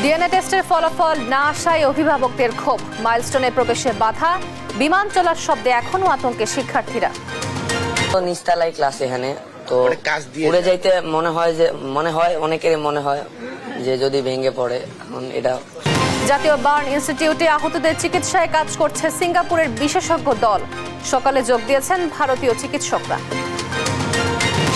DNA টেস্টের ফলাফল না আসায় অভিভাবকদের ক্ষোভ, মাইলস্টোনে প্রবেশে বাধা, বিমান চলার শব্দে এখনো আতঙ্কে শিক্ষার্থীরা। নিচতলায় ক্লাস এখানে তো উড়ে যাইতে মনে হয় অনেকেরই মনে হয় যে যদি ভেঙে পড়ে। এখন এটা জাতীয় বার্ন ইনস্টিটিউটে আহতদের চিকিৎসায় কাজ করছে সিঙ্গাপুরের বিশেষজ্ঞ দল। সকালে যোগ দিয়েছেন ভারতীয় চিকিৎসকরা।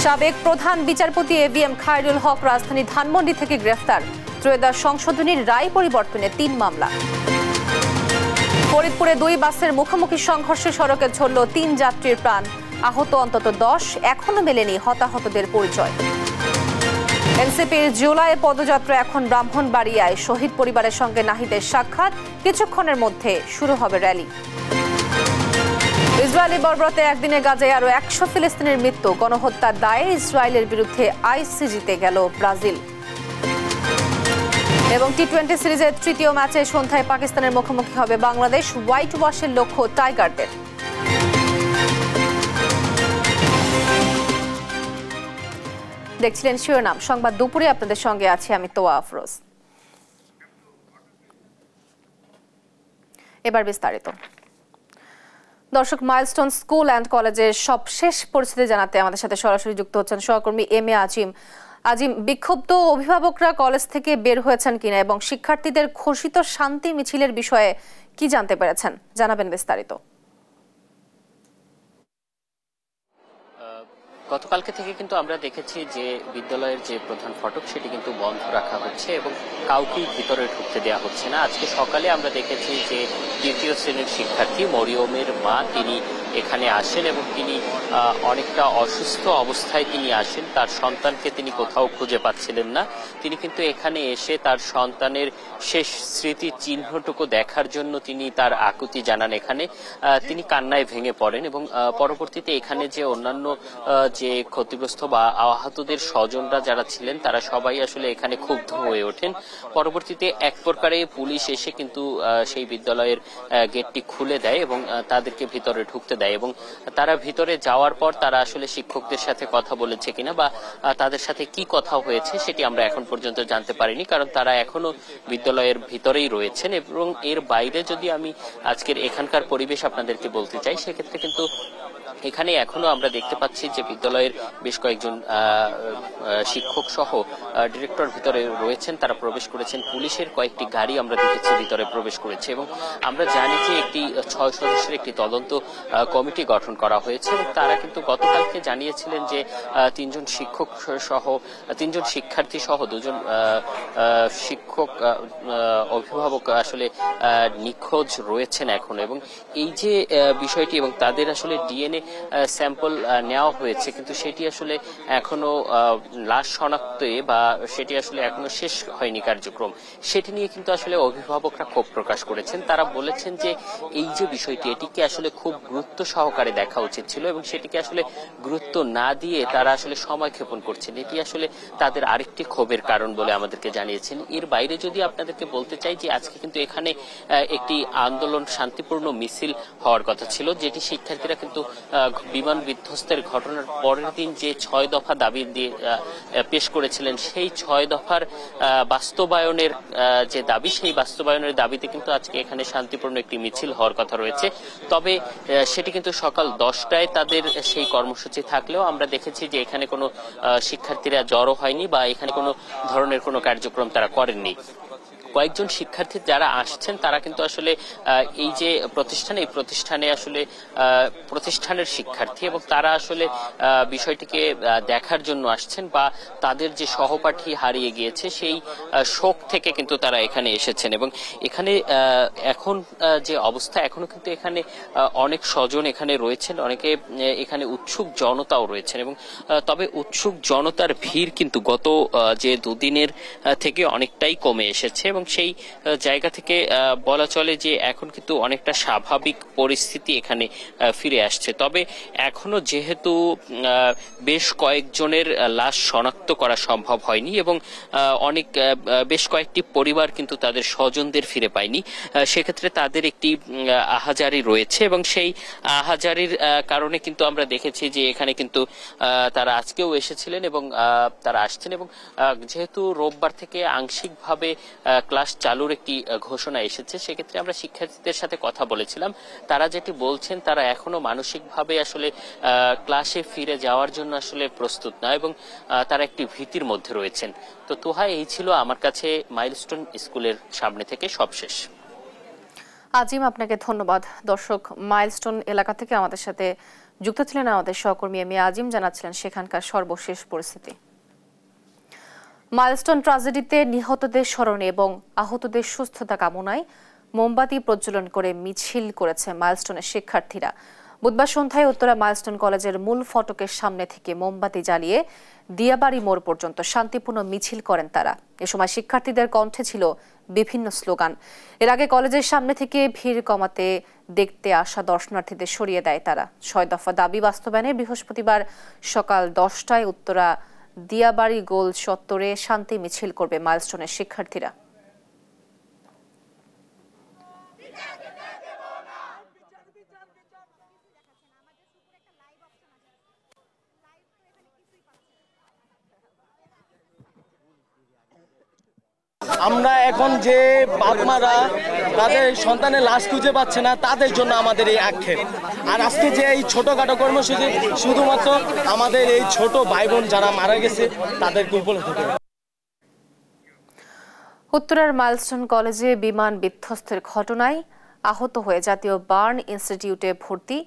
সাবেক প্রধান বিচারপতি এবিএম খায়রুল হক রাজধানী ধানমন্ডি থেকে গ্রেফতার। ত্রয়োদশ সংশোধনীর রায় পরিবর্তনে ৩ মামলা। ফরিদপুরে 2 বাসের মুখোমুখি সংঘর্ষে সড়কে ঝরল 3 যাত্রীর প্রাণ, আহত অন্তত 10, এখনো মেলেনি হতাহতদের পরিচয়। এনসিপির জুলাই পদযাত্রা এখন ব্রাহ্মণবাড়িয়ায়, শহীদ পরিবারের সঙ্গে নাহিদের সাক্ষাৎ, কিছুক্ষণের মধ্যে শুরু হবে র্যালি। ইসরায়েলি বর্বরতে একদিনে গাজায় আরো 100 ফিলিস্তিনের মৃত্যু, গণহত্যার দায়ে ইসরায়েলের বিরুদ্ধে আইসিজিতে গেল ব্রাজিল। এবং টি-20 সিরিজের 3য় ম্যাচে সন্ধ্যায় পাকিস্তানের মুখোমুখি হবে বাংলাদেশ। হোয়াইট ওয়াশের লক্ষ্য টাইগারদের। দেখছিলেন শিরোনাম সংবাদ দুপুরে, আপনাদের সঙ্গে আছি আমি তোয়া আফরোজ। এবার বিস্তারিত। দর্শক, মাইলস্টোন স্কুল অ্যান্ড কলেজের সবশেষ পরিস্থিতি জানাতে আমাদের সাথে সরাসরি যুক্ত হচ্ছেন সহকর্মী এম এ আজিম। বিক্ষুব্ধ অভিভাবকরা কলেজ থেকে বের হয়েছেন কিনা এবং শিক্ষার্থীদের ঘোষিত শান্তি মিছিলের বিষয়ে কি জানতে পেরেছেন, জানাবেন বিস্তারিত। গতকালকে থেকে কিন্তু আমরা দেখেছি যে বিদ্যালয়ের যে প্রধান ফটক সেটি কিন্তু বন্ধ রাখা হচ্ছে এবং কাউকেই ভিতরে ঢুকতে দেওয়া হচ্ছে না। আজকে সকালে আমরা দেখেছি যে 2য় শ্রেণীর শিক্ষার্থী মরিয়মের মা তিনি এখানে আসেন এবং তিনি অনেকটা অসুস্থ অবস্থায় তিনি আসেন। তার সন্তানকে তিনি কোথাও খুঁজে পাচ্ছিলেন না। তিনি কিন্তু এখানে এসে তার সন্তানের শেষ স্মৃতি চিহ্নটুকু দেখার জন্য তিনি তার আকুতি জানান। এখানে তিনি কান্নায় ভেঙে পড়েন এবং পরবর্তীতে এখানে যে অন্যান্য যে ক্ষতিগ্রস্ত বা আহতদের স্বজনরা যারা ছিলেন তারা সবাই আসলে এখানে ক্ষুব্ধ হয়ে ওঠেন। পরবর্তীতে এক প্রকারে পুলিশ এসে কিন্তু সেই বিদ্যালয়ের গেটটি খুলে দেয় এবং তাদেরকে ভিতরে ঢুকতে দেয় এবং তারা ভিতরে যাওয়ার পর তারা আসলে শিক্ষকদের সাথে কথা বলেছে কিনা বা তাদের সাথে কি কথা হয়েছে সেটি আমরা এখন পর্যন্ত জানতে পারিনি, কারণ তারা এখনো বিদ্যালয়ের ভিতরেই রয়েছেন। এবং এর বাইরে যদি আমি আজকের এখানকার পরিবেশ আপনাদেরকে বলতে চাই, সেক্ষেত্রে কিন্তু এখানে এখনো আমরা দেখতে পাচ্ছি যে বিদ্যালয়ের বেশ কয়েকজন শিক্ষক সহ ডিরেক্টর ভিতরে রয়েছেন, তারা প্রবেশ করেছেন। পুলিশের কয়েকটি গাড়ি আমরা দেখেছি ভিতরে প্রবেশ করেছে এবং আমরা জানি যে একটি 6 সদস্যের একটি তদন্ত কমিটি গঠন করা হয়েছে এবং তারা কিন্তু গতকালকে জানিয়েছিলেন যে 3 জন শিক্ষক সহ 3 জন শিক্ষার্থী সহ 2 জন শিক্ষক অভিভাবক আসলে নিখোঁজ রয়েছেন এখনো। এবং এই যে বিষয়টি এবং তাদের আসলে ডিএনএ স্যাম্পল নেওয়া হয়েছে, কিন্তু সেটি আসলে এখনো লাশ শনাক্তে বা সেটি আসলে এখনো শেষ হয়নি কার্যক্রম, সেটি নিয়ে কিন্তু আসলে অভিভাবকরা ক্ষোভ প্রকাশ করেছেন। তারা বলেছেন যে এই যে বিষয়টি এটিকে আসলে খুব গুরুত্ব সহকারে দেখা উচিত ছিল এবং সেটিকে আসলে গুরুত্ব না দিয়ে তারা আসলে সময় ক্ষেপণ করছেন। এটি আসলে তাদের আরেকটি ক্ষোভের কারণ বলে আমাদেরকে জানিয়েছেন। এর বাইরে যদি আপনাদেরকে বলতে চাই যে আজকে কিন্তু এখানে একটি আন্দোলন শান্তিপূর্ণ মিছিল হওয়ার কথা ছিল, যেটি শিক্ষার্থীরা কিন্তু বিমান বিধ্বস্তের ঘটনার পরের দিন যে 6 দফা দাবি দিয়ে পেশ করেছিলেন, সেই 6 দফার বাস্তবায়নের যে দাবি, সেই বাস্তবায়নের দাবিতে কিন্তু আজকে এখানে শান্তিপূর্ণ একটি মিছিল হওয়ার কথা রয়েছে। তবে সেটি কিন্তু সকাল 10টায় তাদের সেই কর্মসূচি থাকলেও আমরা দেখেছি যে এখানে কোনো শিক্ষার্থীরা জড়ো হয়নি বা এখানে কোনো ধরনের কোনো কার্যক্রম তারা করেননি। কয়েকজন শিক্ষার্থী যারা আসছেন তারা কিন্তু আসলে এই যে প্রতিষ্ঠানে, এই প্রতিষ্ঠানে আসলে প্রতিষ্ঠানের শিক্ষার্থী এবং তারা আসলে বিষয়টিকে দেখার জন্য আসছেন বা তাদের যে সহপাঠী হারিয়ে গিয়েছে সেই শোক থেকে কিন্তু তারা এখানে এসেছেন। এবং এখানে এখন যে অবস্থা, এখনো কিন্তু এখানে অনেক স্বজন এখানে রয়েছেন, অনেকে এখানে উৎসুক জনতাও রয়েছেন এবং তবে উৎসুক জনতার ভিড় কিন্তু গত যে 2 দিনের থেকে অনেকটাই কমে এসেছে এবং সেই জায়গা থেকে বলা চলে যে এখন কিন্তু অনেকটা স্বাভাবিক পরিস্থিতি এখানে ফিরে আসছে। তবে এখনো যেহেতু বেশ কয়েকজনের লাশ শনাক্ত করা সম্ভব হয়নি এবং বেশ কয়েকটি পরিবার কিন্তু তাদের স্বজনদের ফিরে পায়নি, সেক্ষেত্রে তাদের একটি আহাজারি রয়েছে এবং সেই আহাজারির কারণে কিন্তু আমরা দেখেছি যে এখানে কিন্তু তারা আজকেও এসেছিলেন এবং তারা আসছেন এবং যেহেতু রোববার থেকে আংশিকভাবে ক্লাস চালুর একটি ঘোষণা এসেছে, সেক্ষেত্রে আমরা শিক্ষার্থীদের সাথে কথা বলেছিলাম। তারা যেটি বলছেন, তারা এখনো মানসিকভাবে আসলে ক্লাসে ফিরে যাওয়ার জন্য আসলে প্রস্তুত নয় এবং তারা একটি ভীতির মধ্যে রয়েছেন। তো তুহা, এই ছিল আমার কাছে মাইলস্টোন স্কুলের সামনে থেকে সবশেষ। আজিম, আপনাকে ধন্যবাদ। দর্শক, মাইলস্টোন এলাকা থেকে আমাদের সাথে যুক্ত ছিলেন আমাদের সহকর্মী এম এ আজিম, জানাচ্ছিলেন সেখানকার সর্বশেষ পরিস্থিতি। মাইলস্টোন ট্র্যাজেডিতে নিহতদের স্মরণে এবং আহতদের সুস্থতা কামনায় মোমবাতি প্রজ্বলন করে মিছিল করেছে মাইলস্টোনের শিক্ষার্থীরা। বুধবার সন্ধ্যায় উত্তরা মাইলস্টোন কলেজের মূল ফটকের সামনে থেকে মোমবাতি জ্বালিয়ে দিয়াবাড়ি মোড় পর্যন্ত শান্তিপূর্ণ মিছিল করেন তারা। এ সময় শিক্ষার্থীদের কণ্ঠে ছিল বিভিন্ন স্লোগান। এর আগে কলেজের সামনে থেকে ভিড় কমাতে দেখতে আসা দর্শনার্থীদের সরিয়ে দেয় তারা। ৬ দফা দাবি বাস্তবায়নে বৃহস্পতিবার সকাল 10টায় উত্তরা দিয়াবাড়ি গোল চত্বরে শান্তি মিছিল করবে মাইলস্টোনের শিক্ষার্থীরা। আমরা এখন যে বাপ মারা তাদের সন্তানের লাশ খুঁজে পাচ্ছে না, তাদের জন্য আমাদের এই আক্ষেপ। আর আজকে যে এই ছোটখাটো কর্মসূচি শুধুমাত্র আমাদের এই ছোট ভাই বোন যারা মারা গেছে তাদেরকে উপলব্ধ করে। উত্তরার মাইলস্টোন কলেজে বিমান বিধ্বস্তের ঘটনায় আহত হয়ে জাতীয় বার্ন ইনস্টিটিউটে ভর্তি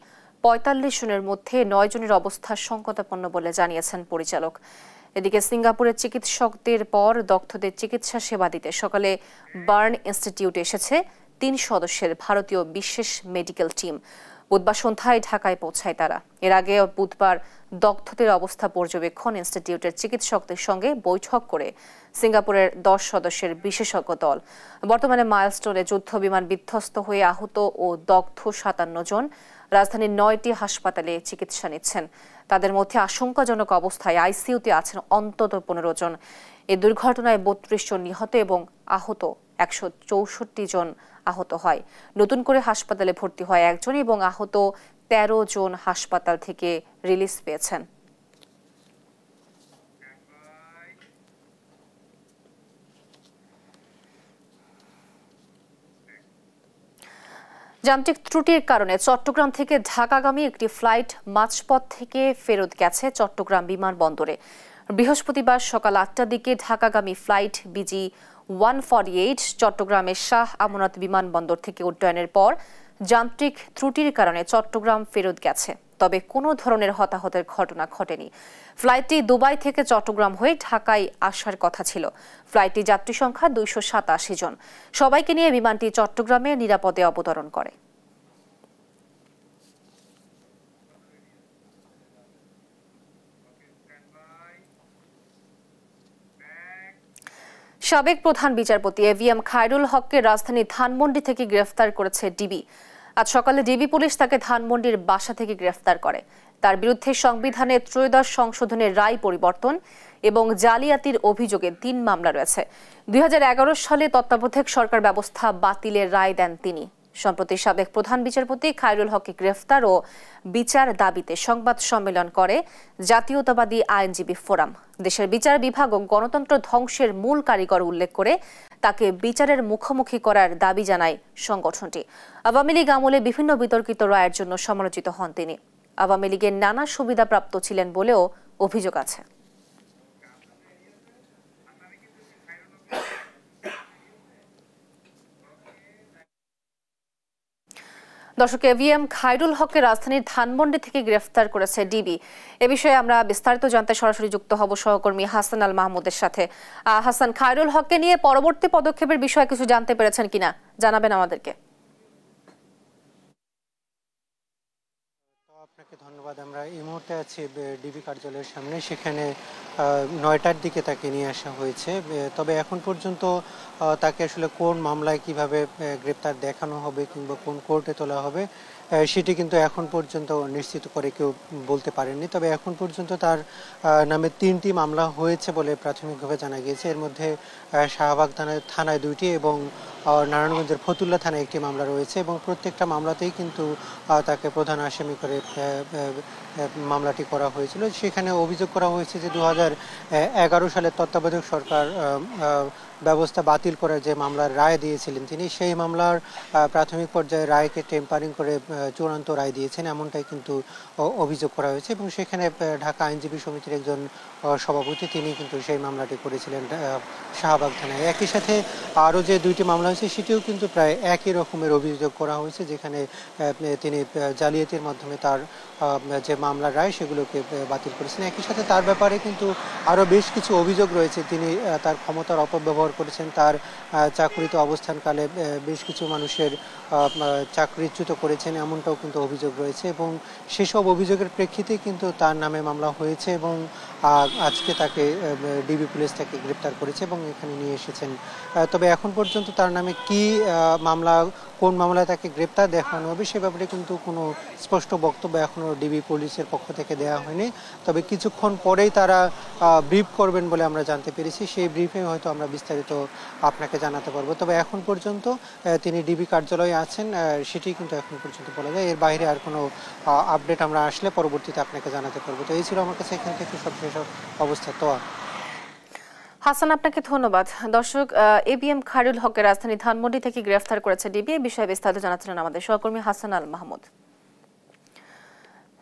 ৪৫ জনের মধ্যে ৯ জনের অবস্থা সংকটাপন্ন বলে জানিয়েছেন পরিচালক। এদিকে সিঙ্গাপুরের চিকিৎসকদের পর দগ্ধদের চিকিৎসা সেবা দিতে সকালে বার্ন ইনস্টিটিউটে এসেছে ৩ সদস্যের ভারতীয় বিশেষ মেডিকেল টিম। বুধবার সন্ধ্যায় ঢাকায় পৌঁছায় তারা। এর আগে বুধবার দগ্ধদের অবস্থা পর্যবেক্ষণ ইনস্টিটিউটের চিকিৎসকদের সঙ্গে বৈঠক করে সিঙ্গাপুরের ১০ সদস্যের বিশেষজ্ঞ দল। বর্তমানে মাইলস্টোনে যুদ্ধ বিমান বিধ্বস্ত হয়ে আহত ও দগ্ধ ৫৭ জন রাজধানীর ৯টি হাসপাতালে চিকিৎসা নিচ্ছেন। তাদের মধ্যে আশঙ্কাজনক অবস্থায় আইসিইউতে আছেন অন্তত ১৫ জন। এই দুর্ঘটনায় ৩২ জন নিহত এবং আহত ১৬৪ জন আহত হয়। নতুন করে হাসপাতালে ভর্তি হয় ১ জন এবং আহত ১৩ জন হাসপাতাল থেকে রিলিজ পেয়েছেন। যান্ত্রিক ত্রুটির কারণে চট্টগ্রাম থেকে ঢাকাগামী একটি ফ্লাইট মাঝপথ থেকে ফেরত গেছে চট্টগ্রাম বিমানবন্দরে। বৃহস্পতিবার সকাল ৮টার দিকে ঢাকাগামী ফ্লাইট বিজি 148 চট্টগ্রামের শাহ আমানত বিমানবন্দর থেকে উড্ডয়নের পর যান্ত্রিক ত্রুটির কারণে চট্টগ্রাম ফেরত গেছে, তবে কোনো ধরনের হতাহতের ঘটনা ঘটেনি। ফ্লাইটটি দুবাই থেকে চট্টগ্রাম হয়ে ঢাকায় আসার কথা ছিল। ফ্লাইটটি যাত্রী সংখ্যা ২৮৭ জন। সবাইকে নিয়ে বিমানটি চট্টগ্রামে নিরাপদে অবতরণ করে। সাবেক প্রধান বিচারপতি এভিএম খায়রুল হককে রাজধানী ধানমন্ডি থেকে গ্রেফতার করেছে ডিবি। আজ সকালে ডিবি পুলিশ তাকে ধানমন্ডির বাসা থেকে গ্রেফতার করে। তার বিরুদ্ধে সংবিধানের ত্রয়োদশ সংশোধনের রায় পরিবর্তন এবং জালিয়াতির অভিযোগে ৩ মামলা রয়েছে। ২০১১ সালে তত্ত্বাবধায়ক সরকার ব্যবস্থা বাতিলের রায় দেন তিনি। সম্প্রতি সাবেক প্রধান বিচারপতি খায়রুল হককে গ্রেফতার ও বিচার দাবিতে সংবাদ সম্মেলন করে জাতীয়তাবাদী আইনজীবী ফোরাম। দেশের বিচার বিভাগ ও গণতন্ত্র ধ্বংসের মূল কারিগর উল্লেখ করে তাকে বিচারের মুখোমুখি করার দাবি জানায় সংগঠনটি। আওয়ামী লীগ আমলে বিভিন্ন বিতর্কিত রায়ের জন্য সমালোচিত হন তিনি। আওয়ামী লীগের নানা সুবিধাপ্রাপ্ত ছিলেন বলেও অভিযোগ আছে। দর্শক, এভিএম খায়রুল হককে রাজধানীর ধানমন্ডি থেকে গ্রেফতার করেছে ডিবি। এ বিষয়ে আমরা বিস্তারিত জানতে সরাসরি যুক্ত হব সহকর্মী হাসান আল মাহমুদের সাথে। হাসান, খায়রুল হককে নিয়ে পরবর্তী পদক্ষেপের বিষয়ে কিছু জানতে পেরেছেন কিনা জানাবেন আমাদেরকে। আপনাকে ধন্যবাদ। আমরা এই মুহূর্তে আছি ডিবি কার্যালয়ের সামনে। সেখানে ৯টার দিকে তাকে নিয়ে আসা হয়েছে। তবে এখন পর্যন্ত তাকে আসলে কোন মামলায় কিভাবে গ্রেপ্তার দেখানো হবে কিংবা কোন কোর্টে তোলা হবে সেটি কিন্তু এখন পর্যন্ত নিশ্চিত করে কেউ বলতে পারেননি। তবে এখন পর্যন্ত তার নামে ৩টি মামলা হয়েছে বলে প্রাথমিকভাবে জানা গিয়েছে। এর মধ্যে শাহবাগ থানায় ২টি এবং নারায়ণগঞ্জের ফতুল্লা থানায় একটি মামলা রয়েছে এবং প্রত্যেকটা মামলাতেই কিন্তু তাকে প্রধান আসামি করে মামলাটি করা হয়েছিল। সেখানে অভিযোগ করা হয়েছে যে 2011 সালের তত্ত্বাবধায়ক সরকার ব্যবস্থা বাতিল করার যে মামলার রায় দিয়েছিলেন তিনি, সেই মামলার প্রাথমিক পর্যায়ে রায়কে টেম্পারিং করে চূড়ান্ত রায় দিয়েছেন, এমনটাই কিন্তু অভিযোগ করা হয়েছে। এবং সেখানে ঢাকা আইনজীবী সমিতির একজন সভাপতি তিনি কিন্তু সেই মামলাটি করেছিলেন শাহবাগ থানায়। একই সাথে আরও যে 2টি মামলা হয়েছে সেটিও কিন্তু প্রায় একই রকমের অভিযোগ করা হয়েছে, যেখানে তিনি জালিয়াতির মাধ্যমে তার যে মামলার রায় সেগুলোকে বাতিল করেছেন। একই সাথে তার ব্যাপারে কিন্তু আরও বেশ কিছু অভিযোগ রয়েছে। তিনি তার ক্ষমতার অপব্যবহার করেছেন, তার চাকরিতে অবস্থানকালে বেশ কিছু মানুষের চাকরিচ্যুত করেছেন, এমনটাও কিন্তু অভিযোগ রয়েছে। এবং সেসব অভিযোগের প্রেক্ষিতে কিন্তু তার নামে মামলা হয়েছে এবং আজকে তাকে ডিবি পুলিশ তাকে গ্রেপ্তার করেছে এবং এখানে নিয়ে এসেছেন। তবে এখন পর্যন্ত তার নামে কি মামলা, কোন মামলায় তাকে গ্রেপ্তার দেখানো হবে সে ব্যাপারে কিন্তু কোনো স্পষ্ট বক্তব্য এখনও ডিবি পুলিশের পক্ষ থেকে দেওয়া হয়নি। তবে কিছুক্ষণ পরেই তারা ব্রিফ করবেন বলে আমরা জানতে পেরেছি। সেই ব্রিফে হয়তো আমরা বিস্তারিত আপনাকে জানাতে পারবো। তবে এখন পর্যন্ত তিনি ডিবি কার্যালয়ে আছেন, সেটি কিন্তু এখন পর্যন্ত বলা যায়। এর বাইরে আর কোনো আপডেট আমরা আসলে পরবর্তীতে আপনাকে জানাতে পারবো। তো এই ছিল আমার কাছে এখান থেকে সবশেষ অবস্থা। তো হাসান, আপনাকে ধন্যবাদ। দর্শক, এবিএম খায়রুল হকের রাজধানী ধানমন্ডি থেকে গ্রেফতার করেছে ডিবি। এই বিষয়ে বিস্তারিত জানাচ্ছিলেন আমাদের সহকর্মী হাসান আল মাহমুদ।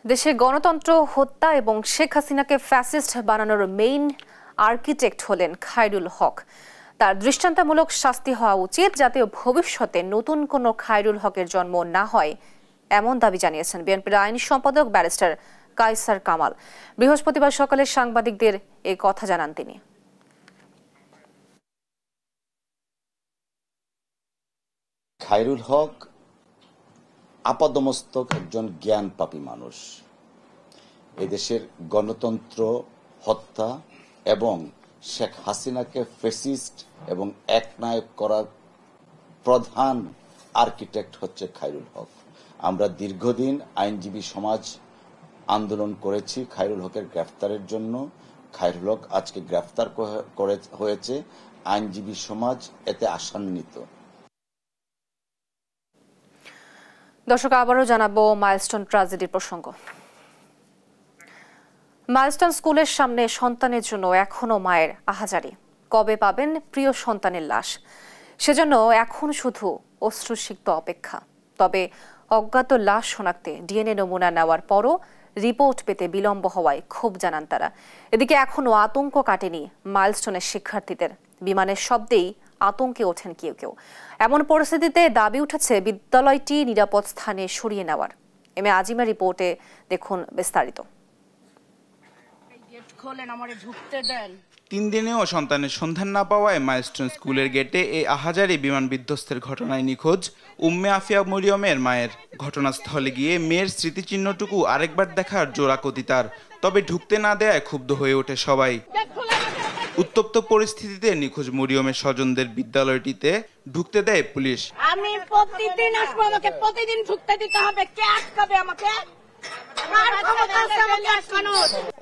দেশে গণতন্ত্র হত্যা এবং শেখ হাসিনাকে ফ্যাসিস্ট বানানোর মেইন আর্কিটেক্ট হলেন খায়রুল হক। তার দৃষ্টান্তমূলক শাস্তি হওয়া উচিত, যাতে ভবিষ্যতে নতুন কোনো খায়রুল হকের জন্ম না হয়, এমন দাবি জানিয়েছেন বিএনপির আইন সম্পাদক ব্যারিস্টার কায়সার কামাল। বৃহস্পতিবার সকালে সাংবাদিকদের এই কথা জানান তিনি। খায়রুল হক আপাদমস্তক একজন জ্ঞানপাপী মানুষ। এদেশের গণতন্ত্র হত্যা এবং শেখ হাসিনাকে ফ্যাসিস্ট এবং একনায়ক করার প্রধান আর্কিটেক্ট হচ্ছে খায়রুল হক। আমরা দীর্ঘদিন আইনজীবী সমাজ আন্দোলন করেছি খায়রুল হকের গ্রেফতারের জন্য। খায়রুল হক আজকে গ্রেফতার হয়েছে, আইনজীবী সমাজ এতে আশান্বিত। দর্শক, আবারও জানাবো মাইলস্টোন ট্র্যাজেডির প্রসঙ্গ। মাইলস্টোন স্কুলের সামনে সন্তানের জন্য এখনো মায়ের আহাজারি। কবে পাবেন প্রিয় সন্তানের লাশ, সেজন্য এখন শুধু অশ্রুসিক্ত অপেক্ষা। তবে অজ্ঞাত লাশ শনাক্তে ডিএনএ নমুনা নেওয়ার পরও রিপোর্ট পেতে বিলম্ব হওয়ায় ক্ষোভ জানান তারা। এদিকে এখনো আতঙ্ক কাটেনি মাইলস্টোনের শিক্ষার্থীদের। বিমানের শব্দেই আতঙ্কে ওঠেন কেউ কেউ। এমন পরিস্থিতিতে দাবি উঠেছে বিদ্যালয়টি নিরাপদ স্থানে সরিয়ে নেওয়ার। এম এ আজিমের রিপোর্টে দেখুন বিস্তারিত। 3 দিনেও সন্তানের সন্ধান না পাওয়ায় মাইলস্টোন স্কুলের গেটে এই আহাজারি বিমান বিধ্বস্তের ঘটনায় নিখোঁজ উম্মে আফিয়া মরিয়মের মায়ের। ঘটনাস্থলে গিয়ে মেয়ের স্মৃতিচিহ্নটুকু আরেকবার দেখার জোরাকতি তার। তবে ঢুকতে না দেয়ায় ক্ষুব্ধ হয়ে ওঠে সবাই। উত্তপ্ত পরিস্থিতিতে নিখোঁজ মরিয়মের স্বজনদের বিদ্যালয়টিতে ঢুকতে দেয় পুলিশ। আমি প্রতিদিন আসবো, আমাকে প্রতিদিন ঢুকতে দিতে হবে, কে আটকাবে আমাকে?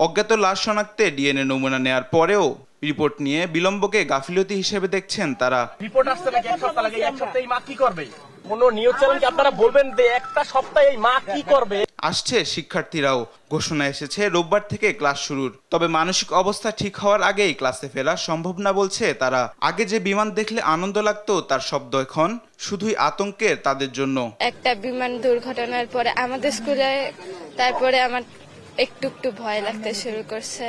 অজ্ঞাত লাশ শনাক্তে ডিএনএ নমুনা নেয়ার পরেও রিপোর্ট নিয়ে বিলম্বকে গাফিলতি হিসেবে দেখছেন তারা। রিপোর্ট আসছে নাকি এক সপ্তাহ লাগে? এক সপ্তাহে মা কি করবে? কোন নিউজ চ্যানেলকে আপনারা বলবেন যে একটা সপ্তাহে এই মা কি করবে? আসছে শিক্ষার্থীরাও। ঘোষণা এসেছে রোববার থেকে ক্লাস শুরুর। তবে মানসিক অবস্থা ঠিক হওয়ার আগেই ক্লাসে ফেরা সম্ভব না বলছে তারা। আগে যে বিমান দেখলে আনন্দ লাগতো, তার শব্দ এখন শুধুই আতঙ্কের তাদের জন্য। একটা বিমান দুর্ঘটনার পরে আমাদের স্কুলে তারপরে আমার একটু একটু ভয় লাগতে শুরু করছে।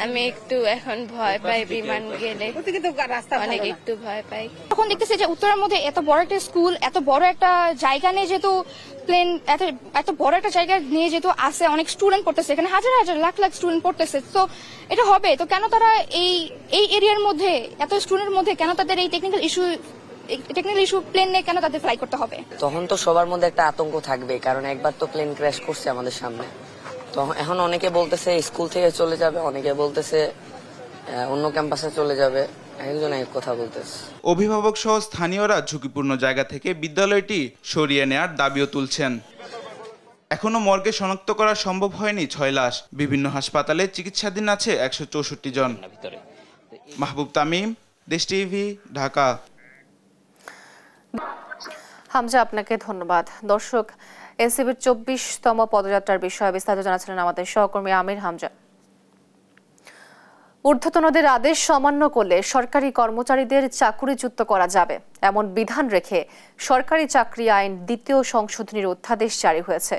আমি একটু এখন ভয় পাই, বিমান গেলে অনেক একটু ভয় পাই। এখন দেখতেছি যে উত্তরের মধ্যে এত বড় একটা স্কুল, এত বড় একটা জায়গা নিয়ে যেহেতু প্লেন, এত বড় একটা জায়গা নিয়ে যেহেতু আসে, অনেক স্টুডেন্ট পড়তেছে, এখানে হাজার হাজার লাখ লাখ স্টুডেন্ট পড়তেছে। তো এটা হবে তো কেন তারা এই এরিয়ার মধ্যে এত স্টুডেন্টের মধ্যে কেন তাদের এই টেকনিক্যাল ইস্যু প্লেন নিয়ে কেন তাদের ফ্লাই করতে হবে? তখন তো সবার মধ্যে একটা আতঙ্ক থাকবে, কারণ একবার তো প্লেন ক্র্যাশ করছে আমাদের সামনে। তো এখন অনেকে বলতেছে স্কুল থেকে চলে যাবে, অনেকে বলতেছে অন্য ক্যাম্পাসে চলে যাবে, একজন এক কথা বলতেছে। অভিভাবক সহ স্থানীয়রা ঝুঁকিপূর্ণ জায়গা থেকে বিদ্যালয়টি সরিয়ে নেয়ার দাবিও তুলছেন। এখনো মর্গে শনাক্ত করা সম্ভব হয়নি 6 লাশ। বিভিন্ন হাসপাতালে চিকিৎসাধীন আছে 164 জন। মাহবুব তামিম, দেশ টিভি, ঢাকা। হামজা, আপনাকে ধন্যবাদ। দর্শক, এনসিপির 24তম পদযাত্রার বিষয়ে বিস্তারিত জানাচ্ছিলেন আমাদের সহকর্মী আমির হামজা। ঊর্ধ্বতনদের আদেশ অমান্য করলে সরকারি কর্মচারীদের চাকুরিচ্যুত করা যাবে এমন বিধান রেখে সরকারি চাকরি আইন ২য় সংশোধনীর অধ্যাদেশ জারি হয়েছে।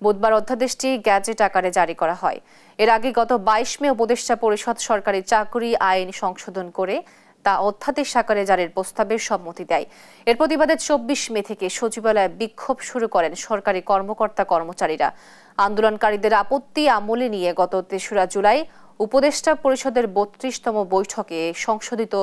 বুধবার অধ্যাদেশটি গ্যাজেট আকারে জারি করা হয়। এর আগে গত ২২ মে উপদেষ্টা পরিষদ সরকারি চাকরি আইন সংশোধন করে তা অধ্যাদেশ আকারে জারির প্রস্তাবের সম্মতি দেয়। এর প্রতিবাদে ২৪ মে থেকে সচিবালয়ে বিক্ষোভ শুরু করেন সরকারি কর্মকর্তা কর্মচারীরা। আন্দোলনকারীদের আপত্তি আমলে নিয়ে গত ৩রা জুলাই উপদেষ্টা পরিষদের ৩২তম বৈঠকে সংশোধিত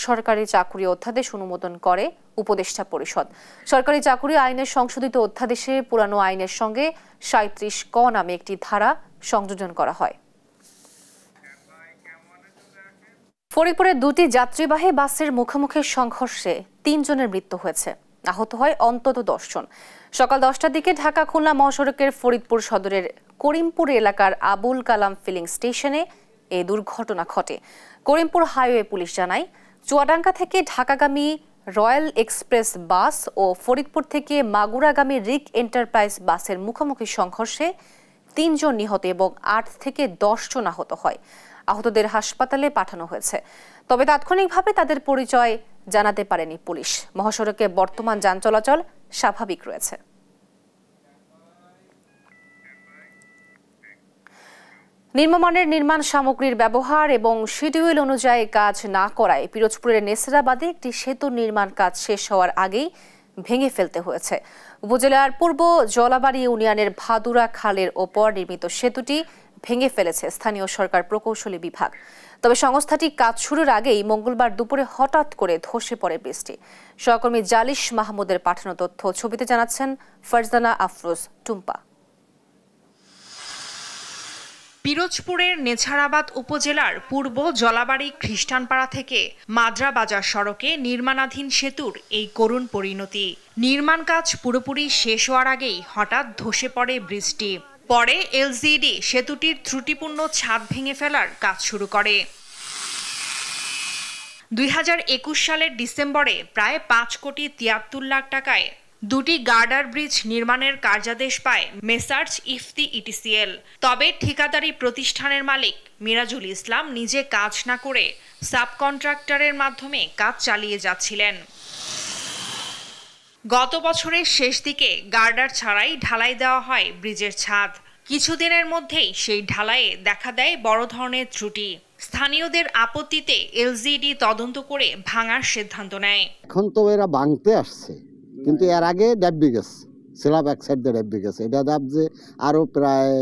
সরকারি চাকরি অধ্যাদেশ অনুমোদন করে উপদেষ্টা পরিষদ। সরকারি চাকরি আইনের সংশোধিত অধ্যাদেশে পুরানো আইনের সঙ্গে ৩৭ ক নামে একটি ধারা সংযোজন করা হয়। ফরিদপুরে দুটি যাত্রীবাহী বাসের মুখোমুখি সংঘর্ষে ৩ জনের মৃত্যু হয়েছে, আহত হয় অন্তত ১০ জন। সকাল ১০টার দিকে ঢাকা খুলনা মহাসড়কের ফরিদপুর সদরের করিমপুর এলাকার আবুল কালাম ফিলিং স্টেশনে এই দুর্ঘটনা ঘটে। করিমপুর হাইওয়ে পুলিশ জানায়, চুয়াডাঙ্গা থেকে ঢাকাগামী রয়্যাল এক্সপ্রেস বাস ও ফরিদপুর থেকে মাগুরাগামী রিক এন্টারপ্রাইজ বাসের মুখোমুখি সংঘর্ষে ৩ জন নিহত এবং ৮ থেকে ১০ জন আহত হয়। আহতদের হাসপাতালে পাঠানো হয়েছে, তবে তাৎক্ষণিকভাবে তাদের পরিচয় জানাতে পারেনি পুলিশ। মহাসড়কে বর্তমান যান চলাচল স্বাভাবিক রয়েছে। নিম্নমানের নির্মাণ সামগ্রীর ব্যবহার এবং শিডিউল অনুযায়ী কাজ না করায় পিরোজপুরের নেসরাবাদে একটি সেতু নির্মাণ কাজ শেষ হওয়ার আগেই ভেঙে ফেলতে হয়েছে। উপজেলার পূর্ব জলাবাড়ি ইউনিয়নের ভাদুরা খালের ওপর নির্মিত সেতুটি ভেঙে ফেলেছে স্থানীয় সরকার প্রকৌশলী বিভাগ। তবে সংস্থাটি কাজ শুরুর আগেই মঙ্গলবার দুপুরে হঠাৎ করে ধসে পড়ে বৃষ্টি। সহকর্মী জালিশ মাহমুদের পাঠানো তথ্য ছবিতে জানাচ্ছেন ফারজানা আফরোজ টুম্পা। পিরোজপুরের নেছারাবাদ উপজেলার পূর্ব জলাবাড়ি খ্রিস্টানপাড়া থেকে মাদ্রা বাজার সড়কে নির্মাণাধীন সেতুর এই করুণ পরিণতি। নির্মাণ কাজ পুরোপুরি শেষ হওয়ার আগেই হঠাৎ ধসে পড়ে ব্রিজটি। পরে এলজিডি সেতুটির ত্রুটিপূর্ণ ছাদ ভেঙে ফেলার কাজ শুরু করে। ২০২১ সালের ডিসেম্বরে প্রায় ৫ কোটি ৭৩ লাখ টাকায় দুটি গার্ডার ব্রিজ নির্মাণের কার্যাদেশ পায় মেসার্স ইফতি ইটিসিএল। তবে ঠিকাদারি প্রতিষ্ঠানের মালিক মিরাজুল ইসলাম নিজে কাজ না করে সাবকন্ট্রাক্টরের মাধ্যমে কাজ চালিয়ে যাচ্ছিলেন। গত বছরের শেষ দিকে গার্ডার ছাড়াই ঢালাই দেওয়া হয় ব্রিজের ছাদ। কিছুদিনের মধ্যেই সেই ঢালাইয়ে দেখা দেয় বড় ধরনের ত্রুটি। স্থানীয়দের আপত্তিতে এলজিডি তদন্ত করে ভাঙার সিদ্ধান্ত নেয়। এখন তো এরা ভাঙতে আসছে, কিন্তু এর আগে ডাব্বি গেছে, স্ল্যাব এক সাইড দিয়ে ডাব্বি গেছে। এটা দাব যে আরো প্রায়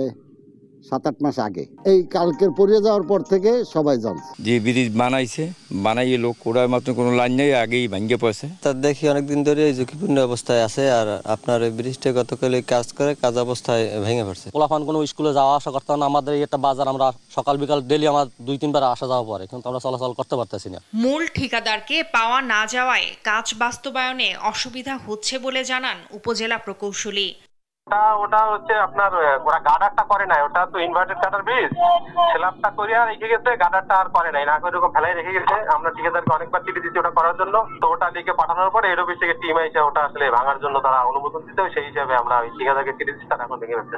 ৭-৮ মাস আগে, এই কালকের পড়ে যাওয়ার পর থেকে সবাই জানছে যে ব্রিজ বানাইছে, বানাইয়ে লোক ওরা মাত্র কোনো লাইন নেই, আগেই ভাঙ্গে পড়ছে। তা দেখি অনেকদিন ধরে ঝুঁকিপূর্ণ অবস্থায় আছে। আর আপনার এই ব্রিজটা গতকাল কাজ করে কাজ অবস্থায় ভেঙে পড়ছে। পোলাপান কোনো স্কুলে যাওয়া আসা করতে না, আমাদের একটা বাজার আমরা সকাল বিকাল ডেলি আমার ২-৩ বার আসা যাওয়া পরে, কিন্তু আমরা চলাচল করতে পারতেছি না। মূল ঠিকাদারকে পাওয়া না যাওয়ায় কাজ বাস্তবায়নে অসুবিধা হচ্ছে বলে জানান উপজেলা প্রকৌশলী। ওটা হচ্ছে আপনার ওরা গার্ডারটা করে নাই, ওটা তো ইনভার্টেড গার্ডার ব্রিজ, স্ল্যাবটা করিয়া রেখে গেছে, গার্ডারটা আর করে নাই, না করে এরকম ফেলাই রেখে গেছে। আমরা ঠিকাদারকে অনেকবার চিঠি দিচ্ছি ওটা করার জন্য, তো ওটা লিখে পাঠানোর পরে এর অফিস থেকে টিম আইসে ওটা আসলে ভাঙার জন্য তারা অনুমোদন দিতে, সেই হিসাবে আমরা ওই ঠিকাদারকে চিঠি দিচ্ছি, তারা এখন ভেঙে ফেলছে।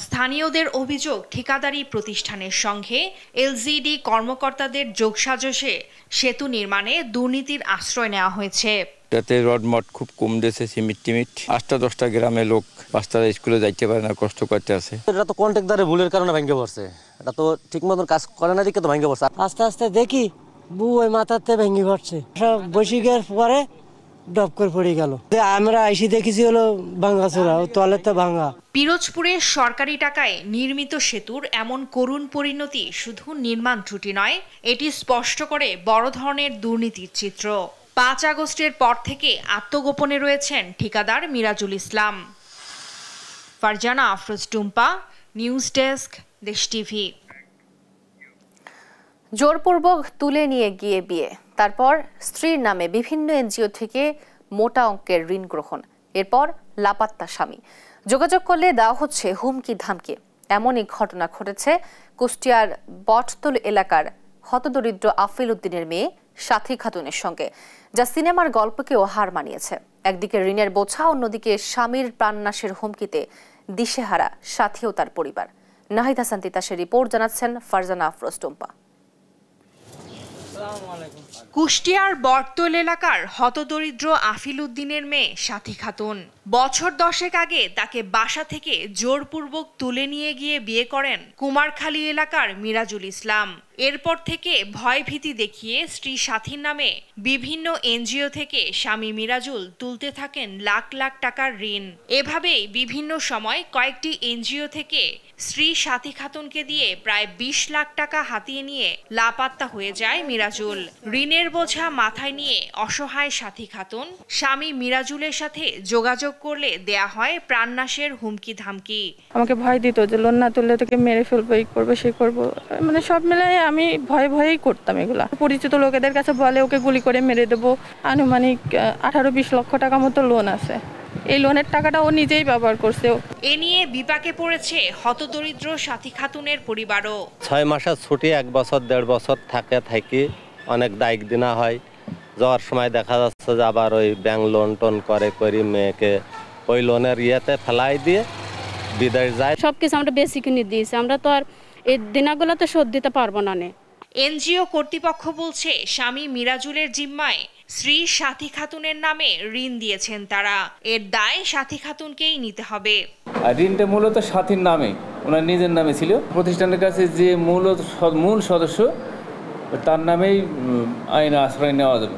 স্থানীয়দের অভিযোগ, ঠিকাদারি প্রতিষ্ঠানের সঙ্গে এলজিডি কর্মকর্তাদের যোগসাজশে সেতু নির্মাণে দুর্নীতির আশ্রয় নেওয়া হয়েছে। এটাতে রডমট খুব কম দিয়েছে, সিমেন্ট টিমিট। ৮টা-১০টা গ্রামে লোক বাচ্চারা স্কুলে যাইতে পারে না, কষ্ট করতে আছে। এটা তো কন্ট্রাক্টরের ভুলের কারণে ভেঙে পড়ছে, এটা তো ঠিক মতন কাজ করে না দিকে তো ভেঙে পড়ছে। আস্তে আস্তে দেখি ওই মাথাতে ভেঙে পড়ছে, সব বসে গিয়ে পরে ডব করে পড়ে গেল। আমরা আইসি দেখেছি হলো ভাঙাচোরা, তোয়ালেতে ভাঙা। পিরোজপুরে সরকারি টাকায় নির্মিত সেতুর এমন করুণ পরিণতি শুধু নির্মাণ ত্রুটি নয়, এটি স্পষ্ট করে বড় ধরনের দুর্নীতির চিত্র। ৫ আগস্টের পর থেকে আত্মগোপনে রয়েছেন ঠিকাদার মিরাজুল ইসলাম। ফারজানা আফরোজ টুম্পা, নিউজ ডেস্ক, দেশ টিভি। জোরপূর্বক তুলে নিয়ে গিয়ে বিয়ে, তারপর স্ত্রীর নামে বিভিন্ন এনজিও থেকে মোটা অঙ্কের ঋণ গ্রহণ, এরপর লাপাত্তা স্বামী। যোগাযোগ করলে দেওয়া হচ্ছে হুমকি ধামকি। এমনই ঘটনা ঘটেছে কুষ্টিয়ার বটতল এলাকার হতদরিদ্র আফিল উদ্দিনের মেয়ে সাথী খাতুনের সঙ্গে, যা সিনেমার গল্পকেও হার মানিয়েছে। একদিকে ঋণের বোঝা, অন্যদিকে স্বামীর প্রাণনাশের হুমকিতে দিশেহারা সাথী ও তার পরিবার। নাহিদ হাসান তিতাসের রিপোর্ট, জানাচ্ছেন ফারজানা আফরোজ টুম্পা। কুষ্টিয়ার বটতল এলাকার হতদরিদ্র আফিল উদ্দিনের মেয়ে সাথী খাতুন। বছর 10 আগে তাকে বাসা থেকে জোরপূর্বক তুলে নিয়ে গিয়ে বিয়ে করেন কুমারখালী এলাকার মিরাজুল ইসলাম। এরপর থেকে ভয়ভীতি দেখিয়ে স্ত্রী সাথীর নামে বিভিন্ন এনজিও থেকে স্বামী মিরাজুল তুলতে থাকেন লাখ লাখ টাকার ঋণ। এভাবেই বিভিন্ন সময় কয়েকটি এনজিও থেকে স্ত্রী সাথী খাতুনকে দিয়ে প্রায় 20 লাখ টাকা হাতিয়ে নিয়ে লাপাত্তা হয়ে যায় মিরাজুল। ঋণের বোঝা মাথায় নিয়ে অসহায় সাথী খাতুন স্বামী মিরাজুলের সাথে যোগাযোগ করলে দেয়া হয় প্রাণনাশের হুমকি ধামকি। আমাকে ভয় দিত যে লোন না তুললে তোকে মেরে ফেলবো, এই করবো সে করবো, মানে সব মিলাই আমি ভয়েই করতাম এগুলা। পরিচিত লোকেদের কাছে বলে ওকে গুলি করে মেরে দেবো। আনুমানিক 18-20 লক্ষ টাকা মতো লোন আছে। এই লোনের টাকাটা ও নিজেই ব্যবহার করছে। এ নিয়ে বিপাকে পড়েছে হতদরিদ্র সাথী খাতুনের পরিবারও। 6 মাসের ছুটি 1 বছর 1.5 বছর থাকি অনেক দায়িক দিনা হয়। যাওয়ার সময় দেখা যাচ্ছে যে আবার ওই ব্যাংক লোন টোন করি মেয়েকে ওই লোনের ইয়েতে ফেলাই দিয়ে বিদেশ যায়। সবকিছু আমরা বেশি কিনে দিয়েছি, আমরা তো আর এই দিনাগুলো তো শোধ দিতে পারবো না। এনজিও কর্তৃপক্ষ বলছে স্বামী মিরাজুলের জিম্মায় স্ত্রী সাথী খাতুনের নামে ঋণ দিয়েছেন তারা। এর দায় সাথী খাতুনকেই নিতে হবে। ঋণটা মূলত সাথীর নামে, ওনার নিজের নামে ছিল। প্রতিষ্ঠানের কাছে যে মূল সদস্য তার নামেই আইন আশ্রয় নেওয়া যাবে।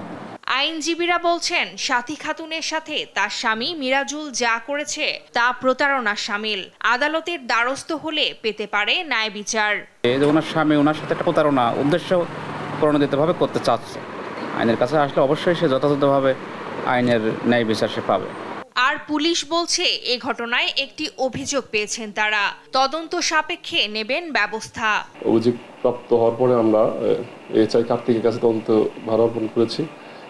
আইনজীবীরা বলছেন সাথী খাতুনের সাথে তার স্বামী মিরাজুল যা করেছে তা প্রতারণার শামিল। আদালতের দ্বারস্থ হলে পেতে পারে ন্যায় বিচার। ওনার স্বামী ওনার সাথে একটা প্রতারণা উদ্দেশ্য প্রণোদিতভাবে করতে চাচ্ছে। আইনের কাছে আসলে অবশ্যই সে যথাযথভাবে আইনের ন্যায় বিচার সে পাবে। আর পুলিশ বলছে এ ঘটনায় একটি অভিযোগ পেয়েছেন তারা। তদন্ত সাপেক্ষে নেবেন ব্যবস্থা। অভিযোগ প্রাপ্ত হওয়ার পরে আমরা এসআই কার্তিকের কাছে তদন্ত ভার অর্পণ করেছি।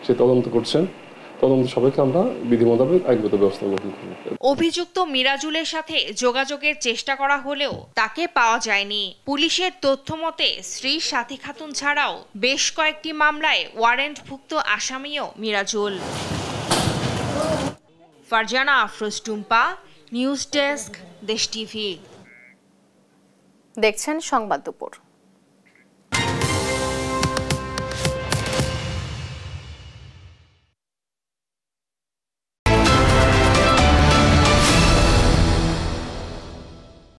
সে তদন্ত করছেন। তদন্ত সাপেক্ষে আমরা বিধি মোতাবেক আইনগত ব্যবস্থা গ্রহণ করব। অভিযুক্ত মিরাজুলের সাথে যোগাযোগের চেষ্টা করা হলেও তাকে পাওয়া যায়নি। পুলিশের তথ্য মতে স্ত্রী সাথী খাতুন ছাড়াও বেশ কয়েকটি মামলায় ওয়ারেন্টভুক্ত আসামিও মিরাজুল। ফারজানা আফরোজ টুম্পা, নিউজ ডেস্ক, দেশ টিভি। দেখছেন সংবাদ দুপুর।